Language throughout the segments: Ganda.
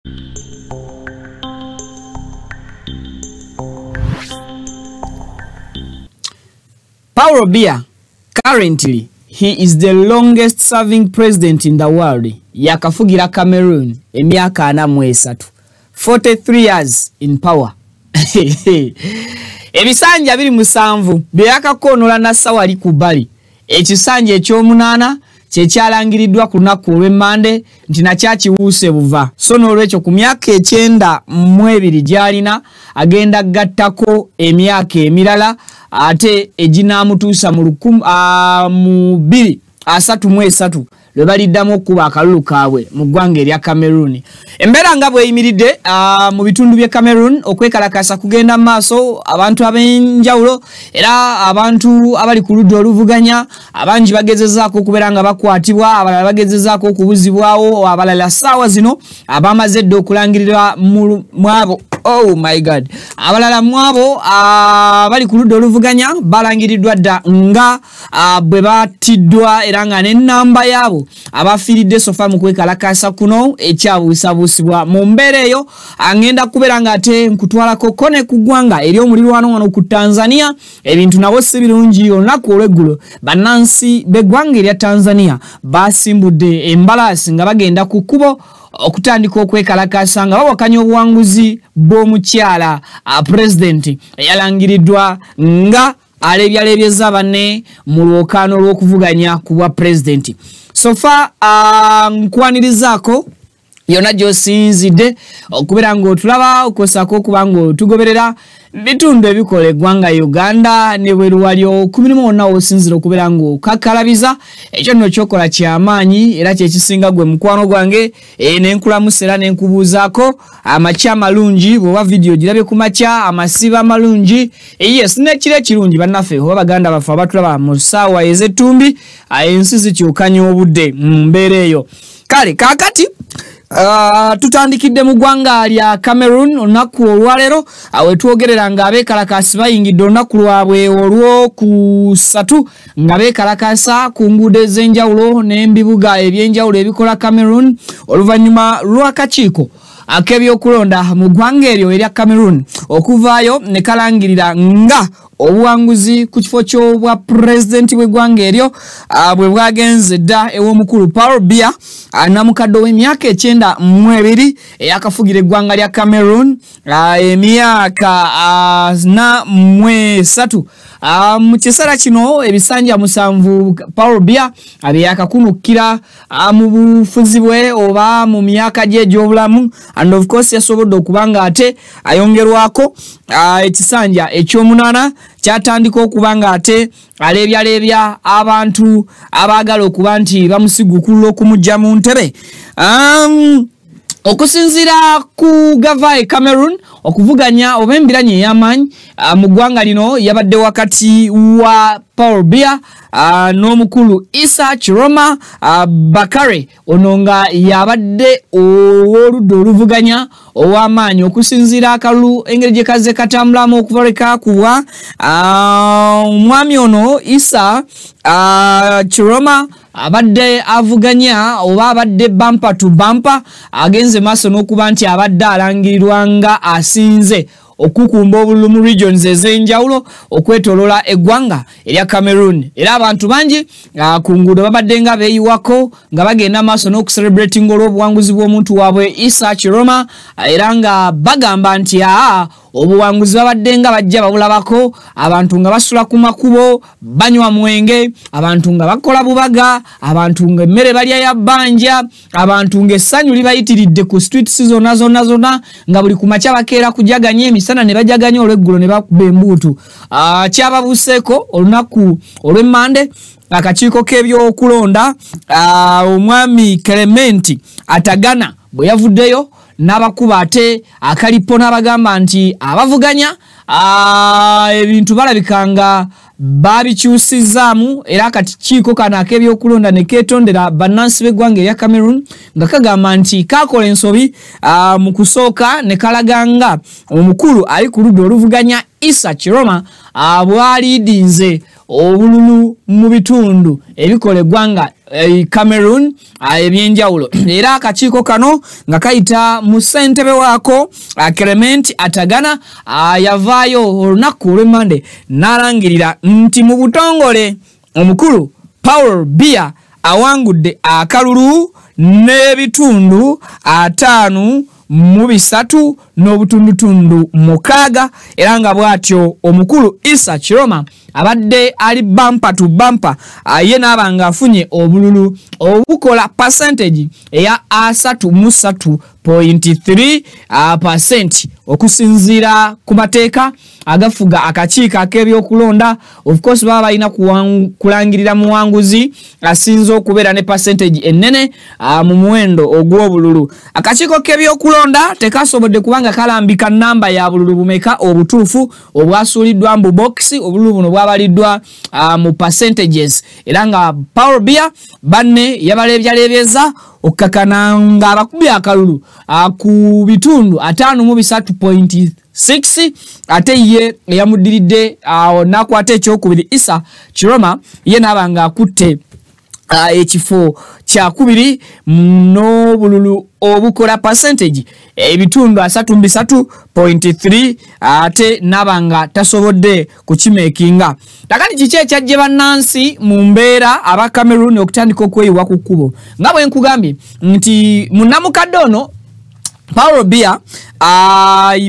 Paul Biya, currently, he is the longest serving president in the world. Yakafugira Cameroon, emyaka 43. 43 years in power. Ebisanja biri musanvu, byaka konola na sawali kubali. Ekisanja ekyomunana, kyekyalangiriddwa ku lunaku olw'Emmande nti nakyakiwuuse buva. So n'olwekyo ku myaka 92 gy'alina agenda gattako emyaka emirala ate eginaamutuusa mu 2033 lwe baliddamu okuba akalulu kaabwe mu ggwanga erya Cameroon. Embeera nga bweyimiridde mu bitundu bye Cameroon okwekalakasa kugenda mu maaso, abantu ab'enjawulo era abantu abali ku ludda oluvuganya abangi bagezezaako okubeera nga bakwatibwa, abalala bagezezaako okubuzibwawo, abalala ssaawa zino abamaze dda okulangirirwa mwabo. Oh my God. Abalala mwabo bali ku ludda oluvuganya balangiriddwa dda nga bwe batiddwa era nga n'ennamba yaabo abafiiridde sofa mu kwekalakasa kuno ekyabuusabuusibwa. Mu mbeera eyo angenda kubeera nga ate nkutwalako kone ku ggwanga ery'omulirwano wano ku Tanzania. Ebintu nabo si birungi. Olunaku olw'eggulo bannansi b'eggwanga erya Tanzania basimbudde embalaasi nga bagenda ku kkubo okutandika okwekalakasa nga bawakanya obuwanguzi bw'omukyala president eyalangiriddwa nga alebyalebyeza banne mu lwokaano lw'okuvuganya ku bwa president. Sofa nkwanirizaako yonna gy'osinzidde okubeera ng'otulaba okosako okuba ng'otugoberera bitundu ebikola eggwanga Uganda ne bweru walyo ku mirimu wonna w'osinzira okubeera ng'okakalabiza. Ekyo nno kyokola ky'amaanyi era kyekisinga gwe mukwano gwange n'enkulamusa era n'enkubuuzaako amakya amalungi bw'oba vidiyo girabye ku makya, amasiba amalungi yes n'ekiro ekirungi bannaffe oba baganda baffe abatulaba mu ssaawa ez'ettumbi ensi zikyukanya obudde mu mbeera eyo. Kale kaakati tutandikidde mu ggwanga lya Cameroon olunaku olwaleero wetwogerera nga abeekalakasi bayingidde olunaku lwabwe olw'okusatu nga beekalakasa ku nguudo ez'enjawulo n'ebibuga eby'enjawulo ebikola Cameroon oluvannyuma lw'akakiiko ak'ebyokulonda mu ggwanga eryo erya Cameroon okuvaayo ne kalangirira nga obuwanguzi ku kifo ky'obwa pulezidenti bw'eggwanga eryo bwe bwagenze dda ew'omukulu Paul Biya namukadde w'emyaka 92 eyakafugira eggwanga lya Cameroon emyaka 43. Mu kiseera kino ebisanja 7 Paul Biya yakakunukira mu bufuzi bwe oba mu myaka gye egy'obulamu, and of course yasobodde okuba nga ate ayongerwako ekisanja ekyomunana kyatandika okuba nga ate alebyalebya abantu abaagala okuba nti bamusigukulula okumujja mu ntebe. Okusinziira ku gava e Cameroon okuvuganya oba embiranye ey'amaanyi mu ggwanga lino yabadde wakati wa Paul Biya n'omukulu Issa Chiroma Bakare ono nga yabadde ow'oludda oluvuganya ow'amaanyi okusinziira akalulu engeri gye kazze katambulamu okuva lwe kaakubwa. Omwami ono Issa Chiroma abadde avuganya oba abadde bumper to bumper agenze maaso n'okuba nti abadde alangirirwa nga asinze okukumba obululu mu regions ez'enjawulo okwetolola eggwanga erya Cameroon. Era abantu bangi ku nguudo babadde nga beeyiwako nga bagenda maaso n'okucelebrating olw'obuwanguzi bw'omuntu waabwe Issa Chiroma era nga bagamba nti obuwanguzi babadde nga bajja babulabako, abantu nga basula ku makubo banywa mwenge, abantu nga bakola bubaga, abantu nga emmere balya ya bbanja, abantu nga essanyu libayitiridde ku streets zonna nga buli ku makya bakeera kujaganya, emisana ne bajaganya, olw'eggulo ne bakuba embuutu. Kyababuuseeko olunaku olw'Emmande akakiiko k'ebyokulonda omwami Clement Atagana bwe yavuddeyo n'abakuba ate akalipo n'abagamba nti abavuganya ebintu balabikanga babikyusizaamu era akakiiko kano ak'ebyokulonda ne keetondera bannansi b'eggwanga erya Cameroon nga kagamba nti kakola ensobi mu kusooka ne kalaganga omukulu ali ku ludda oluvuganya Issa Chiroma bw'aliidinze obululu mu bitundu ebikolegwanga Cameroon ebyenjawulo era akakiiko kano nga kayita mu ssentebe waako Clement Atagana yavaayo olunaku olw'Emmande n'alangirira nti mu butongole omukulu Paul Biya awangudde akalulu n'ebitundu 5.3 n'obutundutundu 6 era nga bw'atyo omukulu Issa Chiroma abadde ali bumper to bumper ye n'abanga afunye obululu obukola percentage eya 33.3% okusinziira ku mateeka agafuga akakiiko ak'ebyokulonda. Of course baba balina kulangirira muwanguzi asinze okubeera ne percentage ennene mu muwendo ogw'obululu. Akakiiko k'ebyokulonda tekasobodde kubanga kalambika namba ya bululu bumeka obutuufu obwasuuliddwa mu box obululu buno bwabaliddwa mu percentages era nga Paul Biya banne yabalebyalebyeza okakana nga abakubi akalulu ku bitundu 5.6 ate ye yamudiridde nakwate ekyokubiri Issa Chiroma ye n'abanga akutte ekifo kyakubiri n'obululu obukola percentage ebitundu 33.3 ate nabanga tasobodde kukimekinga. Takati kiki ekyajje bannansi mu mbeera aba Cameroon okutandika okweyiwa ku kkubo nga bwe nkugambye nti munnamukadde ono Paul Biya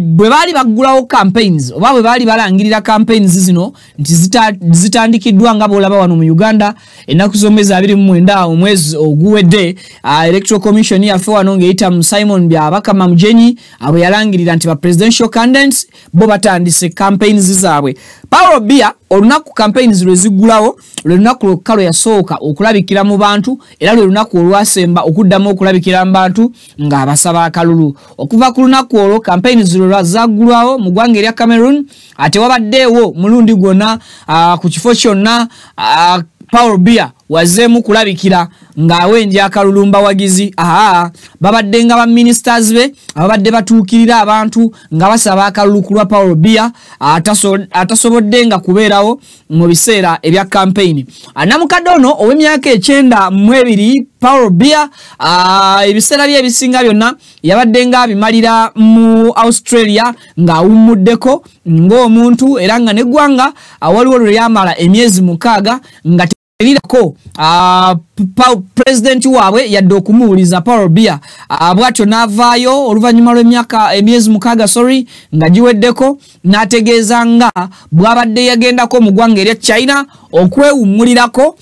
bwe bali baggulawo campaigns oba bwe bali balangirira campaigns zino nti zitandikiddwa nga bolaba wano mu Uganda ennaku z'omwezi 29 omwezi oguwedde Electoral Commission yaffe wano ng'eyita mu Simon Byabakama Mujenyi abo yalangirira nti ba presidential candidates bo batandise campaigns zaabwe. Paul Biya olunaku campaigns lwe ziggulawo lwe lunaku lwokka lwe yasooka okulabikira mu bantu era lwe lunaku olwasemba okuddamu okulabikira mu bantu ng'abasaba akalulu. Okuva ku lunaku olwo campaigns ziro zaggulwawo mu ggwanga erya Cameroon ate wabaddeewo mulundi gwonna ku kifo kyonna Paul Biya wazeemu kulabikira ng'awenja akalulu mbawagizi babadde nga ba ministers be ababadde batuukirira abantu nga basaba akalulu ku lwa Paul Biya atasobodde nga kubeerawo mu biseera ebya campaign. Namukadde ono ow'emyaka 92 Paul Biya ebiseera bye ebisinga byonna yabadde nga abimalira mu Australia ng'awummuddeko ng'omuntu era nga neggwanga waliwo lwe lyamala emyezi 6 nga lirako president waabwe yadde okumuwuliza Paul Biya bwatyo n'avaayo oluvannyuma lw'emyaka emyezi 6 nga giweddeko n'ategeeza nga bw'abadde yagendako mu ggwanga erya China okwewummulirako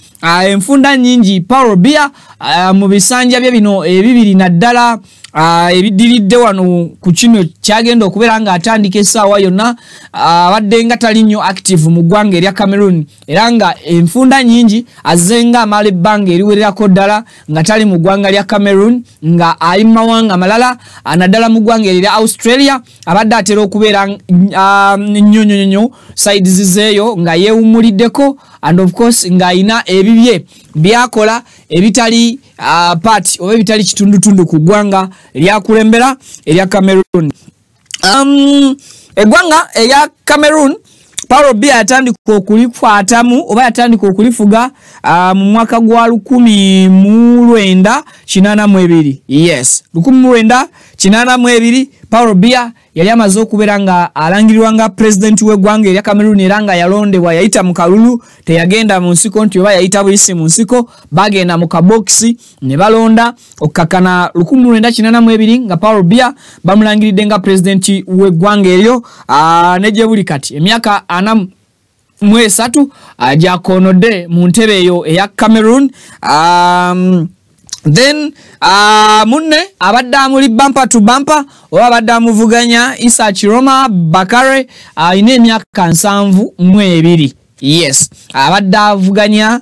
enfunda nnyingi Paul Biya mu bisanja bye bino ebibiri naddala ebidiridde wano ku kino kyagenda okubeera nga atandika essaawa yonna abadde nga tali nnyo active mu ggwanga erya Cameroon era nga enfunda nnyingi azenga amala ebbanga eriwererako ddala nga tali mu ggwanga lya Cameroon nga ali mu mawanga malala naddala mu ggwanga erya Australia abadde atera okubeera nnyonyonyonyo sides zeeyo nga yeewummuliddeko and of course ng'ayina ebibye byakola ebitali part oba ebitali kitundutundu ku ggwanga eryakulembera erya Cameroon. Eggwanga erya Cameroon Paul Biya yatandika okulikwatamu oba yatandika okulifuga mu mwaka gwa 1982. Yes, 1982 Paul Biya yali amaze okubeera nga alangirirwa nga president w'eggwanga erya Cameroon era nga yalondebwa yayita mu kalulu teyagenda mu nsiko nti oba yayita buyisi mu nsiko bagenda mu kabokisi ne balonda okukakana 1982 nga Paul Biya bamulangiridde nga president w'eggwanga eryo ne gye buli kati emyaka 43 gyakonodde mu ntebe eyo eya Cameroon. Then munne abadde amuli bumper to bumper oba abadde amuvuganya Issa Chiroma Bakare ayina emyaka 72. Yes, abadde avuganya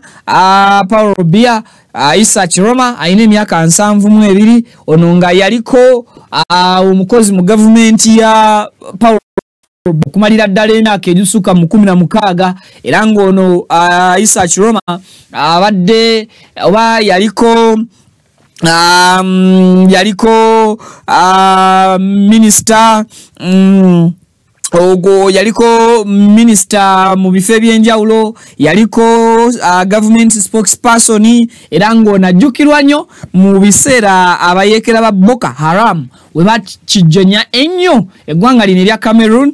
Paul Biya Issa Chiroma ayina emyaka 72 ono nga yaliko omukozi mu government ya Paul kumalira ddala emyaka egisuka mu 16 era ng'ono Issa Chiroma abadde oba yaliko minister ogo yaliko minister mu bifo ebyenjawulo, yaliko government spokesperson, era ng'onajjukirwa nnyo mu biseera abayeekera ba Boko Haram we bakijjonya ennyo eggwanga lino erya Cameroon.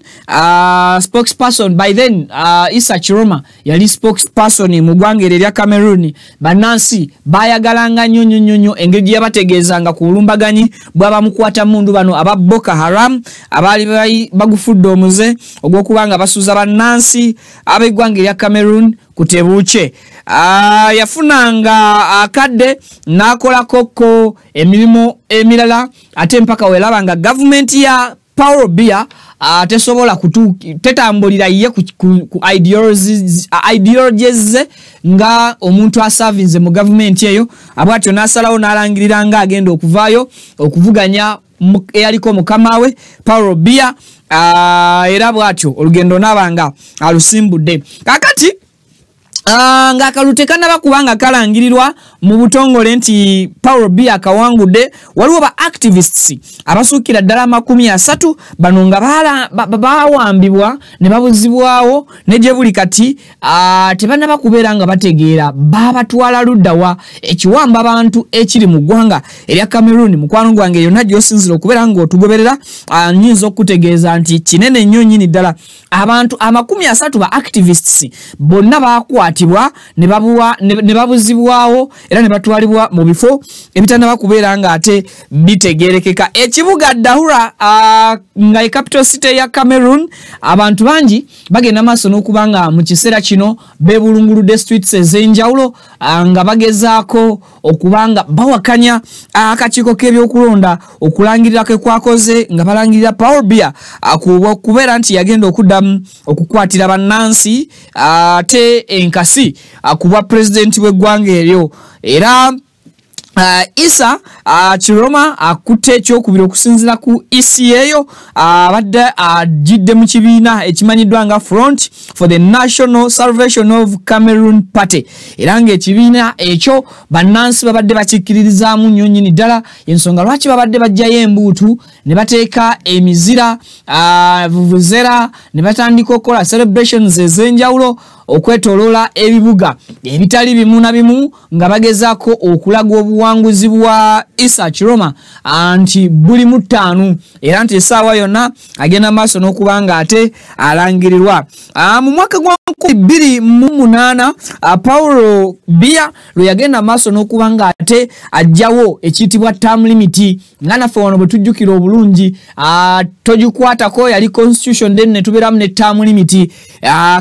Spokesperson by then Issa Chiroma yali spokesperson mu ggwanga erya Cameroon. Bannansi bayagalanga nnyo engeri yabategeezanga ku bulumbaganyi bw'abamukwata mundu bano aba Boko Haram abaali bagufudde omuze ogw'okubanga basuuza bannansi ab'eggwanga erya Cameroon kutebuuke. Yafunanga akadde n'akolakoko emirimu emirala ate mpaka welabanga government ya Paul Biya tesobola tetambulira ye ku ideologies nga omuntu asavinze mu government eyo, abwatyo n'asalawo n'alangirira nga agenda okuvaayo okuvuganya eyaliko mukama we Paul Biya, era bwatyo olugendo nabanga alusimbudde. Kakati nga kalutekana bakubanga kalangirirwa mu butongole nti Paul Biya kawangudde, waliwo ba activists abasukira ddala 30 bano nga bawambibwa ne babuzibwawo ne gye buli kati tebana bakubeera nga bategeera babatwala luddawa ekiwamba abantu ekiri mu ggwanga erya Cameroon. Mukwano gwange yonna gy'osinzira okubeera ng'otugoberera nnyinza okutegeeza nti kinene nnyo nnyini ddala. Abantu 30 ba activists bonna bakwatibwa ne babuzibwawo era ne batwalibwa mu bifo ebitana bakubeera nga ate bitegerekeka. Ekibuga Daura nga e capital city ya Cameroon, abantu bangi bagenda maaso n'okubanga mu kiseera kino bebulunguludde streets ez'enjawulo nga bagezaako okubanga bawakanya akakiiko k'ebyokulonda okulangirira ke kwakoze nga balangirira Paul Biya kubeera nti yagenda okuddamu okukwatira bannansi ate enkasi kuba president w'eggwanga eryo. Era Issa Chiroma akutte ekyokubiri okusinzira ku ECA abadde ajidde mu kibiina ekimanyiddwa nga Front for the National Salvation of Cameroon Party, era ng'ekibiina ekyo bannansi babadde bakikkiririzaamu nnyo nnyini ddala, ensonga lwaki babadde bajjayo embuutu ne bateeka emizira vuvuzera ne batandika okukola celebrations ez'enjawulo okwetoloola ebibuga ebitali bimu na bimu nga bagezaako okulaga obuwanguzi bwa Issa Chiroma anti buli mu 5 era nti essaawa yonna agenda maaso n'okubanga ate alangirirwa. Mu mwaka gwa 2008 Paul Biya lwe yagenda maaso n'okubanga ate ajjawo ekiyitibwa term limit nga naffe wano bwe tujjukira obulungi togikwatako yali constitution then ne tubeeramu ne term limit.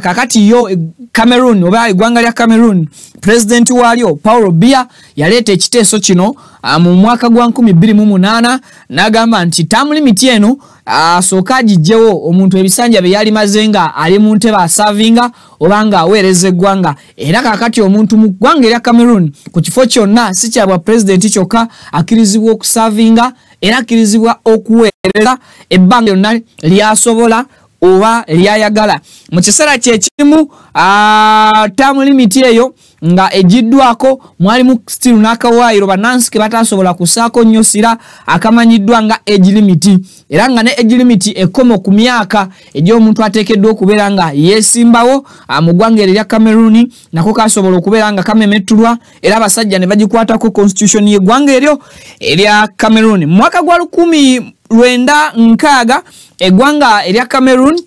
Kakati yo Cameroon oba eggwanga lya Cameroon president walyo Paul Biya yaleeta ekiteeso kino mu mwaka gwa 2008 n'agamba nti term limit eno asooka agijjewo omuntu ebisanja bye yali mazenga ali mu ntebe asavinga obanga aweereza eggwanga. Era kakati omuntu mu ggwanga erya Cameroon ku kifo kyonna si kyabwa president kyokka akkirizibwa okusavinga era akkirizibwa okuweereza ebbanga lyonna lyasobola oba lyayagala. Mu kiseera kyekimu term limit eyo nga ejiddwako mwalimu still n'akawaayiro bannansi ke batasobola kusaako nnyo sira akamanyiddwa nga age limit, era nga ne age limit ekoma ku myaka egy'omuntu ateekeddwa okubeera nga yeesimbawo mu ggwanga erya Cameroon nako kasobola okubeera nga kamemettulwa era abasajja ne bagikwatako constitution y'eggwanga eryo erya Cameroon. Mu mwaka gwa 1960 eggwanga erya Cameroon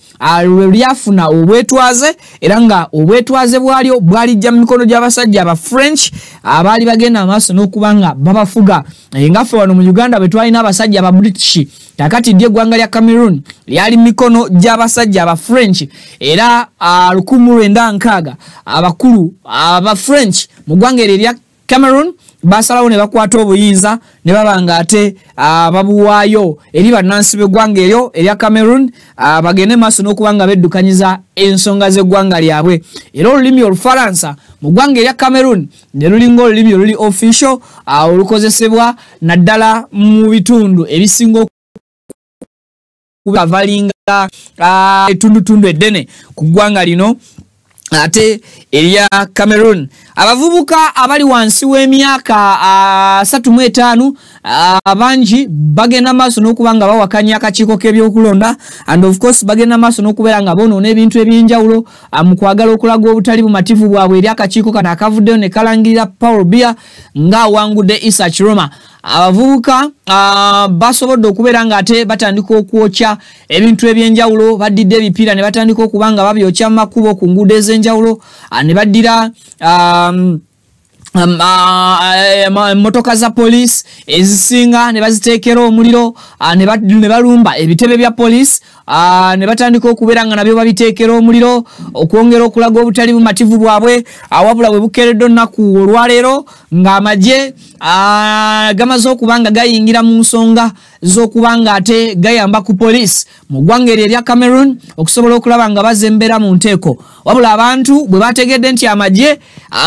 lyafuna obwetwaze era nga obwetwaze bwalyo bwalijja mu mikono gy'abasajja aba French abaali bagenda amaaso n'okubanga babafuga. Ngaffe wano mu Uganda bwe twalina abasajja aba British, kakati eggwanga lya Cameroon lyali mu mikono gy'abasajja aba French era 1960 abakulu aba French mu ggwanga erya Cameroon basalawo ne bakwata obuyinza ne babanga ate babuwaayo eri bannansi b'eggwanga eryo erya Cameroon bagende maaso n'okubanga beddukanyiza ensonga z'eggwanga lyabwe. Era olulimi Olufalansa mu ggwanga erya Cameroon ne lulinga olulimi oluli official olukozesebwa naddala mu bitundu ebisinga okubalinga etundutundu eddene ku ggwanga lino ate erya Cameroon. Abavubuka abali wansi w'emyaka 35 abanji bagenda maaso n'okubanga bawakanya akakiiko k'ebyokulonda and of course bagenda maaso n'okubeera nga bonoona ebintu ebyenjawulo mu kwagala okulaga obutali bumativu bwabwe eri akakiiko kano akavuddeyo ne kalangirira Paul Biya ng'awangudde Issa Chiroma. Abavubuka basobodde okubeera nga ate batandika okwokya ebintu ebyenjawulo, baddidde ebipiira ne batandika okuba nga babyokya mu makubo ku nguudo ez'enjawulo, ne baddira motoka za police ezisinga ne baziteekera omuliro, ne balumba ebitebe bya police, ne batandika okubeera nga nabyo babiteekera omuliro okwongera okulaga obutali bumativu bwabwe. Wabula bwe bukeeredde olunaku olwaleero ng'amagye gamaze okuba nga gayingira mu nsonga z'okuba nga ate gayamba ku police mu ggwanga erya Cameroon okusobola okulaba nga bazembera mu nteeko. Wabula abantu bwe bategedde nti amagye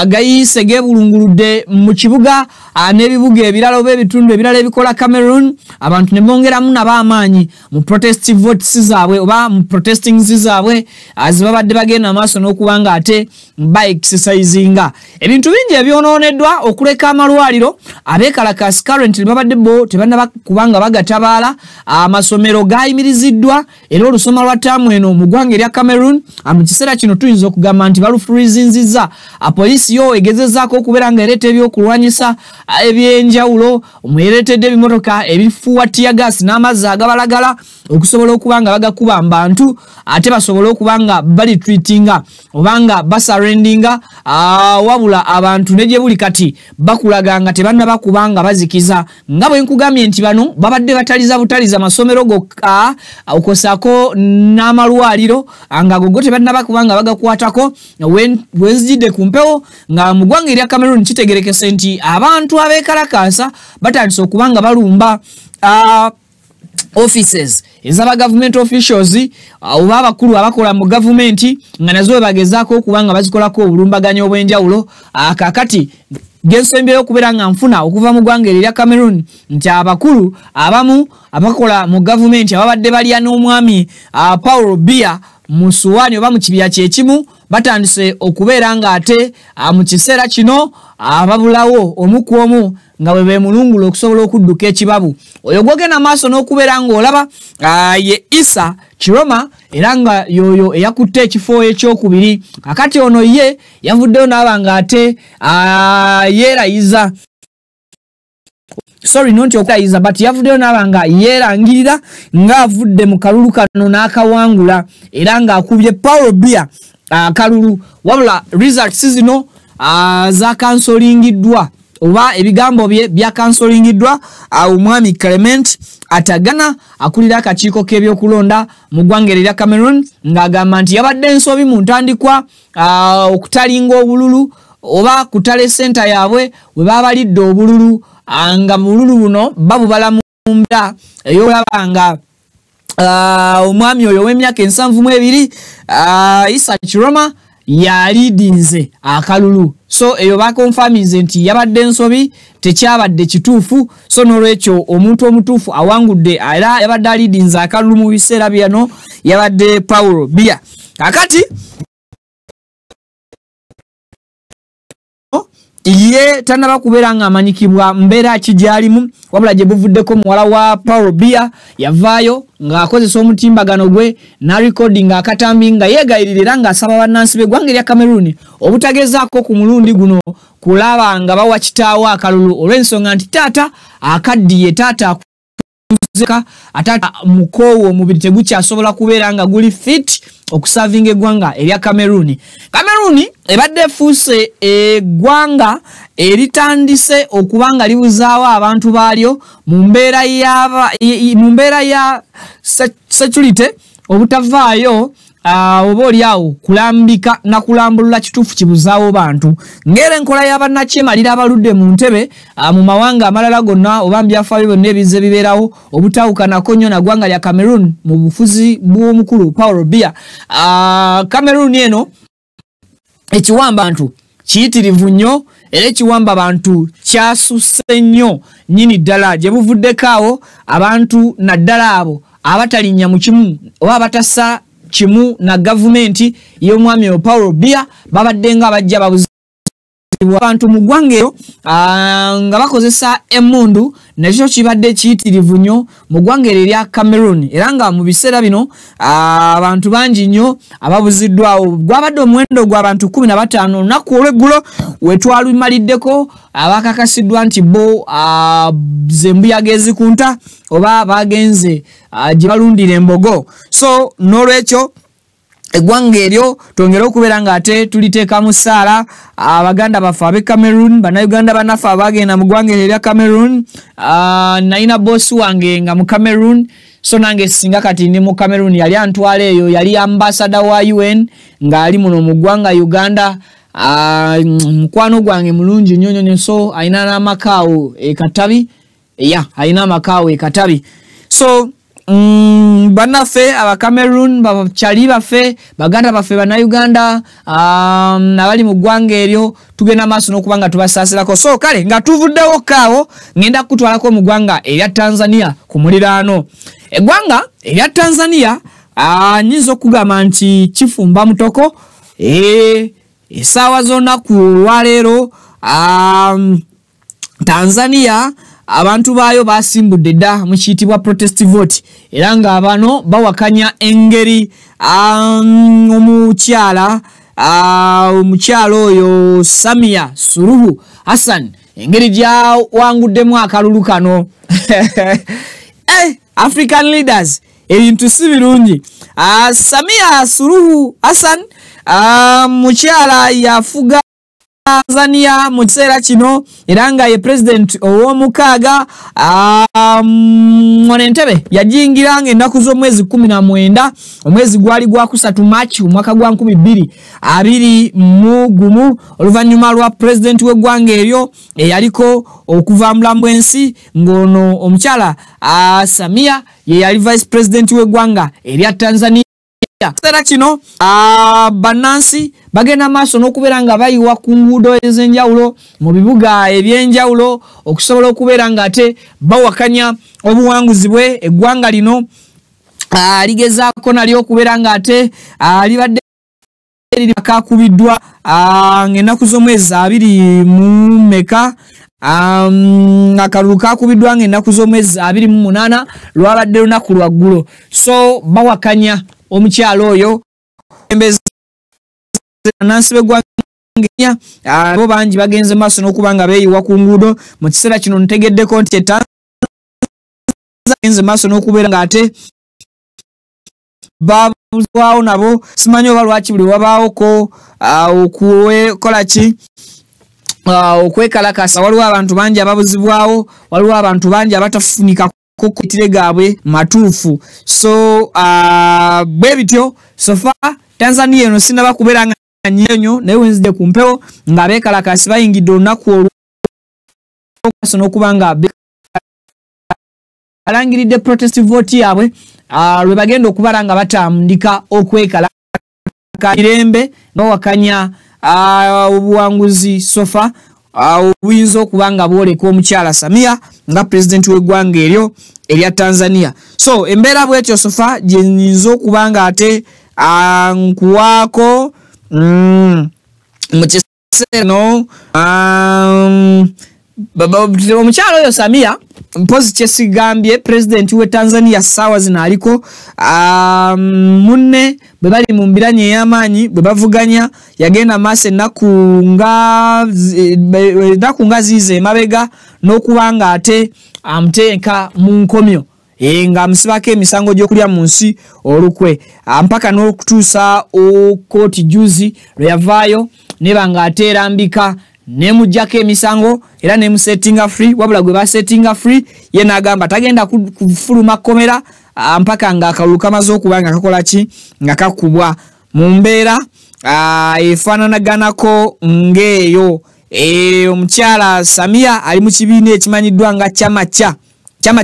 gayise gebulunguludde mu kibuga n'ebibuga ebirala oba ebitundu ebirala ebikola Cameroon, abantu ne bongeramu nabo amaanyi mu protest votes zaabwe oba mu protesting zaabwe azibabadde bagenda maaso n'okuba nga ate ba exercisinga. Ebintu bingi ebyonooneddwa okuleka amalwaliro, abeekalakaasi currently babadde bo tebannaba kubanga bagatabaala. Amasomero gayimiriziddwa era olusoma lwa ttaamu eno mu ggwanga erya Cameroon mu kiseera kino tuyinza okugamba nti balufurizinzizza. Poliisi yo egezezzaako okubeera nga ereeta ebyokulwanyisa ebyenjawulo, ereetedde ebimotoka ebifuuwa tiyagaasi n'amazzi agabalagala okusobola okuba nga bagakuba mu bantu ate basobole okuba nga balitreatinga oba nga basarendinga. Wabula abantu ne gye buli kati bakulaga nga tebannaba kuba nga bazikiza. Nga bwe nkugambye nti bano babadde bataliza butaliza amasomero gokka okosaako n'amalwaliro nga go tebannaba kuba nga bagakwatako. Wenzijidde ku mpewo nga mu ggwanga erya Cameroon kitegerekese nti abantu abeekalakaasa batandise okuba nga balumba offices ezaba government officials oba abakulu abakola mu government nga nazo bagezaako okuba nga bazikolako obulumbaganyo obw'enjawulo. Kakati gensembera okubeera nga nfuna okuva mu ggwanga erya Cameroon nti abakulu abamu abakola mu government ababadde balya n'omwami Paul Biya mu suwaani oba mu kibira kyekimu batandise okubeera nga ate mu kiseera kino ababulawo omu ku omu nga bwe beemulungula okusobola okudduka ekibabu. Oyo gwogenda maaso n'okubeera ng'olaba ye Issa Chiroma era nga yoyo eyakutte ekifo ekyokubiri. Kakati ono ye yavuddeyo n'aba nga ate yeerayiza not okulayiza but yavuddeyo n'aba nga yeerangirira ng'avudde mu kalulu kano n'akawangula era ng'akubye Paul Biya kalulu. Wabula results zino za kansolingiddwa oba ebigambo bye bya kansolingiddwa omwami Clement Atagana akulira akakiiko k'ebyokulonda mu ggwanga erya Cameroon ng'agamba nti yabadde ensobi mu ntandikwa okutalinga obululu oba kutale senta yaabwe we babalidde obululu nga bululu buno babubala mu mbeera ey'olaba nga omwami oyo w'emyaka 72 Issa Chiroma yalidinze akalulu. So eyo bakonfamize nti yabadde ensobi tekyabadde kituufu. So n'olwekyo omuntu omutuufu awangudde era yabadde alidinze akalulu mu biseera byano yabadde Paul Biya. Kakati ye tanaba kubeera nga amanyikibwa mbeera kijalimu, wabula gye buvuddeko muwala wa Paul Biya yavaayo ng'akozesa omutimbagano gwe na recording akatambi nga yeegayirira ng'asaba bannansi b'eggwanga erya Cameroon obutagezaako ku mulundi guno kulaba nga bawa kitaawo akalulu olw'ensonga nti taata akaddiye, taata akuzeka, ataata mukoowu omubiri tegukyasobola kubeera nga guli fit okusavinga eggwanga erya Cameroon. Cameroon ebadde efuuse eggwanga eritandise okubanga libuzaawo abantu baalyo mu mbeera ya security obutavaayo oba oliawo kulambika na kulambulula kituufu kibuzaawo bantu ng'era enkola y'abannakyemalira abaludde mu ntebe mu mawanga amalala gonna oba byafaayo byonna ebize bibeerawo obutawukanako nnyo na ggwanga lya Cameroon mu bufuzi bw'omukulu Paul Biya. Cameroon eno ekiwamba bantu kiyitirivu nnyo era ekiwamba bantu kyasusse nnyo nnyini ddala gye buvuddeko awo abantu naddala abo abatalinnya mu kimu oba abatassa kimu na gavumenti y'omwami Paul Biya babadde nga bajja babuzi abantu mu ggwanga nga bakozesa emmundu nakyo kibadde kiyitirivu nnyo mu ggwanga erya Cameroon era nga mu biseera bino abantu bangi nnyo ababuziddwawo gwabadde omuwendo gw'abantu 15 olunaku olw'eggulo wetwalumaliddeko abakakasiddwa nti bo zembuyaga ezikunta oba bagenze gye balundira embogo so n'olwekyo eggwanga eryo twongera okubeera nga ate tuliteekamu ssaala abaganda baffe ab'e Cameroon bannayuganda bannaffe abagenda mu ggwanga erya Cameroon nalina boosi wange nga mu Cameroon so nange singa kati ndi mu Cameroon yali antwala eyo yali ambassador wa UN ng'ali muno mu ggwanga Uganda mukwano gwange mulungi nnyo so alina n'amakaawo e Katabi alina amakaawo e Katabi so bannaffe aba Cameroon bakyali baffe baganda baffe bannayuganda abali mu ggwanga eryo tugenda maaso n'okuba nga tubasaasilako so kale nga tuvuddewo kaawo ngenda kutwalako mu ggwanga erya Tanzania ku muliraano eggwanga erya Tanzania nyinza okugamba nti kifumba mutoko essaawa z'olunaku olwaleero Tanzania abantu baayo basimbudde dda mu kiyitibwa protest vote era nga bano bawakanya engeri omukyala oyo Samia Suluhu Hassan engeri gya wanguddemu akalulu kano African leaders ebintu si birungi Samia Suluhu Hassan mukyala yafuga Tanzania mu kiseera kino era nga ye president ow'omukaaga Mwanaentebe yajingira ng'ennaku z'omwezi 19 omwezi gwali gwa 3 March omwaka gwa 2021 oluvannyuma lwa president w'eggwanga eryo eyaliko okuva mu ensi ng'ono omukyala Samia ye yali vice president w'eggwanga erya Tanzania Sera kino bannansi bagenda maaso n'okubeera nga bayiwa ku nguudo ez'enjawulo mu bibuga eby'enjawulo okusobola okubeera nga ate bawakanya obuwanguzi bwe eggwanga lino ligezaako nalyo okubeera nga ate libadde likakubiddwa ng'ennaku z'omwezi 24 akalulu kakubiddwa ng'ennaku z'omwezi 28 lwabadde lunaku lwaggulo so bawakanya omukyalo oyo embezi nansi begwangenya abo bangi bagenze maaso n'okuba nga beeyiwa ku nguudo mu kiseera kino ntegeddeko nti bagenze maaso n'okubeera nga ate babuzwawo nabo simanyi oba lwaki buli wabaawoko okukola ki okwekalakasa waliwo abantu bangi ababuzibwawo waliwo abantu bangi abatafunika kokitire gaabwe matuufu so bwe bityo sofa Tanzania eno sinaba kubeera nga nnyo naye wenzidde ku mpewo nga beekalakasi bayingidde olunaku olw'okuso n'okuba nga alangiridde protest vote yaabwe lwe bagenda okubala nga batandika okwekalaka mirembe bawakanya obuwanguzi sofa obuyinza okuba nga bwoleka omukyala Samia nga president w'eggwanga eryo erya Tanzania so embeera bwetyo sofa gye nyinza okuba nga ate nkuwaako mu kiseera no omukyala oyo Samia mpozi kyesigambye president we Tanzania ssaawa zino aliko munne bwe bali mu mbiranye ey'amaanyi bwe bavuganya yagenda maaso ennaku nga ziize emabega n'okuba nga ate amuteeka mu nkomyo nga amusibako emisango gy'okulya mu nsi olukwe mpaka n'okutuusa kooti juzi lwe yavaayo neba nga ate erambika nemujjako emisango era nemusettinga free wabula gwe basettinga free ye n'agamba tagenda kufuluma kkomera mpaka nga akalulu kamaze okuba nga kakola ki nga kakubwa mu mbeera efaananaganako ng'eyo omukyala Samia ali mu kibiina ekimanyiddwa nga Chama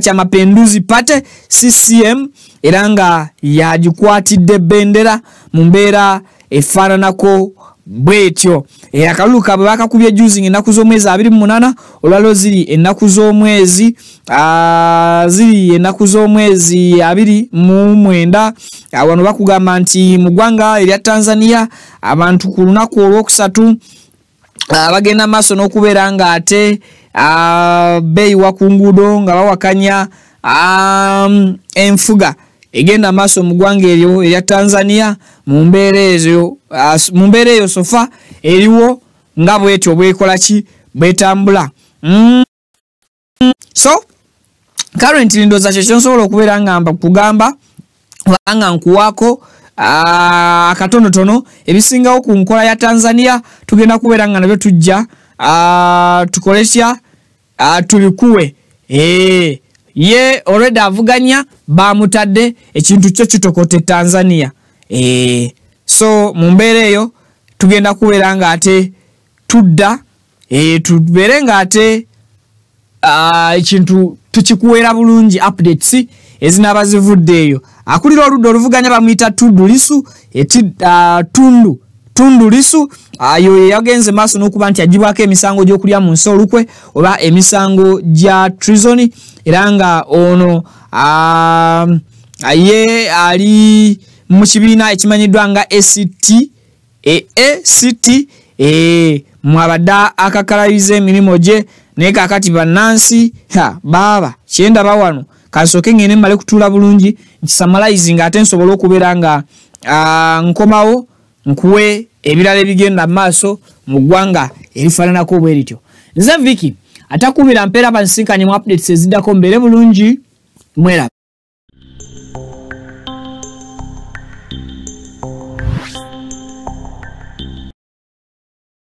Cha Mapinduzi Party CCM era nga yagikwatidde bendera mu mbeera efaananako bwetyo akalulu kabwe bakakubye juzi ennaku z'omwezi 28 olwalo ziri ennaku z'omwezi 29 wano bakugamba nti mu ggwanga erya Tanzania abantu ku lunaku olwokusatu bagenda maaso n'okubeera nga ate beeyiwa ku nguudo nga bawakanya enfuga egenda maaso mu ggwanga eryo erya Tanzania mu mbeera eyo sofa eriwo nga bwetyo bwekola ki bwetambula. So currently ndoza kyekyo nsobola okubeera nga kugamba nga nkuwaako akatonotono ebisingawo ku nkola ya Tanzania tugenda kubeera nga nabyo tujja tukolesya tulikuwe ye already avuganya bamutadde ekintu kyo kitokote Tanzania. So mu mbeera eyo tugenda kubeera nga ate tudda tubeere nga ate ekintu tukikuweera bulungi updates ezinaba zivudde eyo. Akulira oludda oluvuganya bamuyita Tundu Lissu Tundu Lissu ayo yagenze maaso n'okuba nti agibwako emisango gy'okulya mu nsi olukwe oba emisango gya treason era nga ono ye ali mu kibiina ekimanyiddwa nga ACT mwabadde akakalabiza emirimu gye naye kaakati bannansi baaba kyenda bawano kasooke ngene mmale kutuula bulungi nkisamalize ate nsobola okubeera nga nkomawo nkuwe ebirala ebigenda maaso mu ggwanga erifaananako bwe lityo. Nze Vicky atakubira mpeera bansinkanye mu updates eziddako mbeere bulungi mwera.